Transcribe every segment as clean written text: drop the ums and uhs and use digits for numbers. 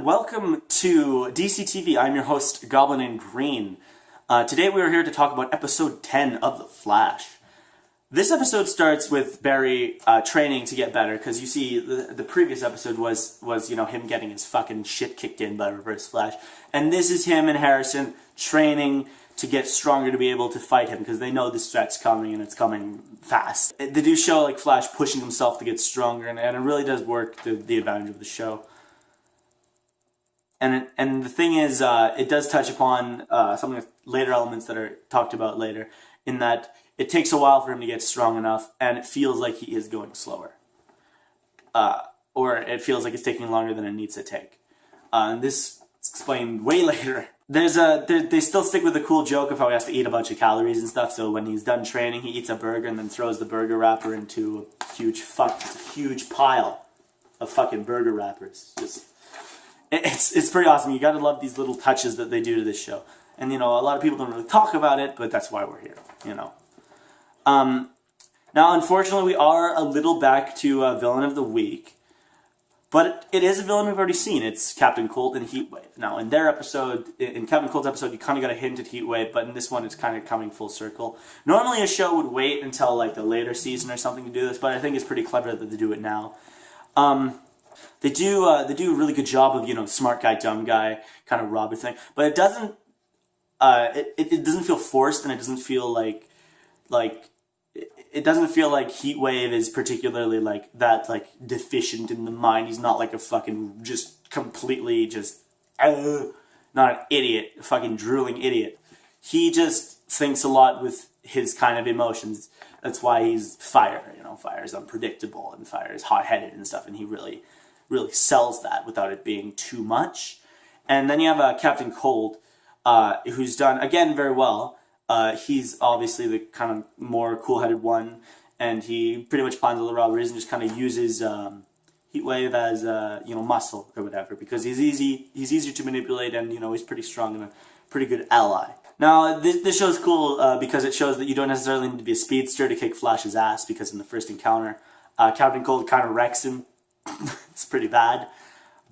welcome to DCTV. I'm your host, Goblin in Green. Today we are here to talk about episode 10 of The Flash. This episode starts with Barry training to get better, because you see the previous episode was him getting his fucking shit kicked in by Reverse Flash. And this is him and Harrison training to get stronger to be able to fight him, because they know this threat's coming and it's coming fast. They do show like Flash pushing himself to get stronger, and it really does work to the advantage of the show. And the thing is, it does touch upon some of the later elements that are talked about later, in that it takes a while for him to get strong enough, and it feels like he is going slower. Or it feels like it's taking longer than it needs to take. And this is explained way later. They still stick with the cool joke of how he has to eat a bunch of calories and stuff, so when he's done training, he eats a burger and then throws the burger wrapper into a huge pile of fucking burger wrappers. It's pretty awesome. You gotta love these little touches that they do to this show. And, a lot of people don't really talk about it, but that's why we're here, Now, unfortunately, we are a little back to Villain of the Week. But it is a villain we've already seen. It's Captain Cold and Heatwave. Now, in their episode, in Captain Cold's episode, you kind of got a hint at Heatwave, but in this one, it's kind of coming full circle. Normally, a show would wait until, like, the later season or something to do this, but I think it's pretty clever that they do it now. They do a really good job of, smart guy, dumb guy, kind of Robert thing. But it doesn't, it doesn't feel forced, and it doesn't feel like it doesn't feel like Heatwave is particularly deficient in the mind. He's not like a fucking completely not an idiot, a fucking drooling idiot. He just thinks a lot with his kind of emotions. That's why he's Fire. Fire is unpredictable, and Fire is hot-headed and stuff, and he really sells that without it being too much. And then you have Captain Cold, who's done, again, very well. He's obviously the kind of more cool-headed one, and he pretty much plans all the robberies and just kind of uses Heatwave as muscle or whatever, because he's easier to manipulate, and he's pretty strong and a pretty good ally. Now, this show's cool because it shows that you don't necessarily need to be a speedster to kick Flash's ass, because in the first encounter, Captain Cold kind of wrecks him. It's pretty bad.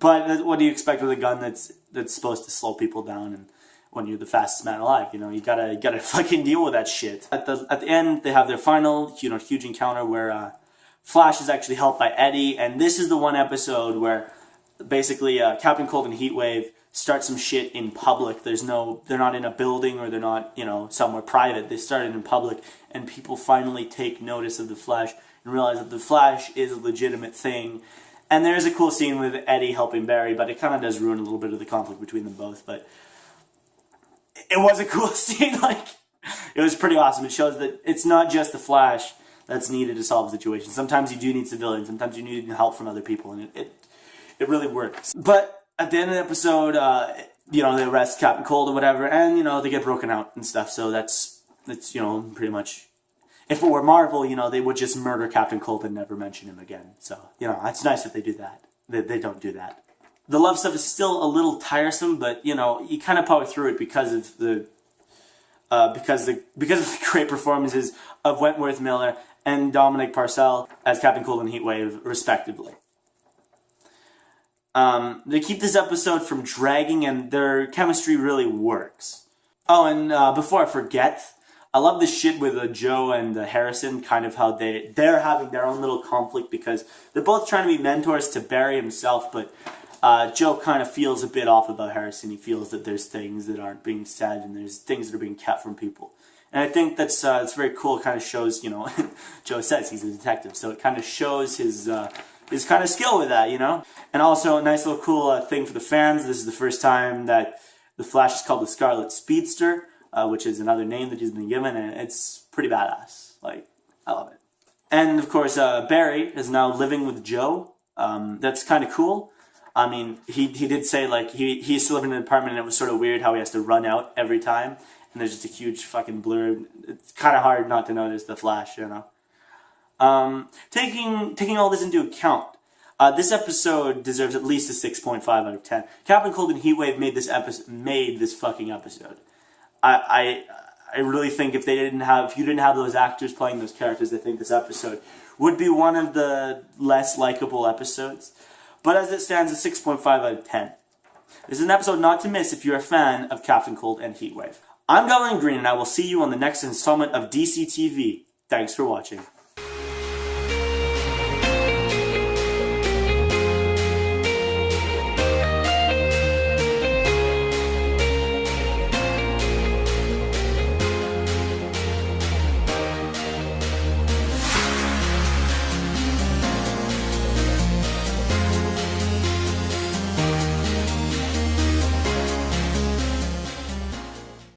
But what do you expect with a gun that's supposed to slow people down, and when you're the fastest man alive, you gotta fucking deal with that shit. At the end, they have their final, huge encounter where Flash is actually helped by Eddie, and this is the one episode where basically Captain Cold and Heatwave start some shit in public. They're not in a building, or they're not, somewhere private. They started in public, and people finally take notice of the Flash and realize that the Flash is a legitimate thing. And there is a cool scene with Eddie helping Barry, but it kind of does ruin a little bit of the conflict between them both. But it was a cool scene. It was pretty awesome. It shows that it's not just the Flash that's needed to solve a situation. Sometimes you do need civilians. Sometimes you need help from other people, and it really works. But at the end of the episode, they arrest Captain Cold or whatever, and they get broken out and stuff. So that's pretty much. If it were Marvel, they would just murder Captain Cold and never mention him again. So it's nice that they do that. They don't do that. The love stuff is still a little tiresome, but you kind of power through it because of the great performances of Wentworth Miller and Dominic Parcell as Captain Cold and Heatwave, respectively. They keep this episode from dragging, and their chemistry really works. Oh, and before I forget, I love this shit with Joe and Harrison, kind of how they're having their own little conflict, because they're both trying to be mentors to Barry himself, but Joe kind of feels a bit off about Harrison. He feels that there's things that aren't being said, and there's things that are being kept from people. And I think that's it's very cool. It kind of shows, Joe says he's a detective, so it kind of shows his kind of skill with that, And also a nice little cool thing for the fans. This is the first time that the Flash is called the Scarlet Speedster, which is another name that he's been given, and it's pretty badass. I love it. And of course, Barry is now living with Joe. That's kind of cool. I mean, he did say he's still living in an apartment, and it was sort of weird how he has to run out every time, and there's just a huge fucking blur. It's kind of hard not to notice the Flash, Taking all this into account, this episode deserves at least a 6.5 out of 10. Captain Cold and Heatwave made this fucking episode. I really think if you didn't have those actors playing those characters, I think this episode would be one of the less likable episodes. But as it stands, a 6.5 out of 10. This is an episode not to miss if you're a fan of Captain Cold and Heatwave. I'm Goblin Green, and I will see you on the next installment of DC TV. Thanks for watching.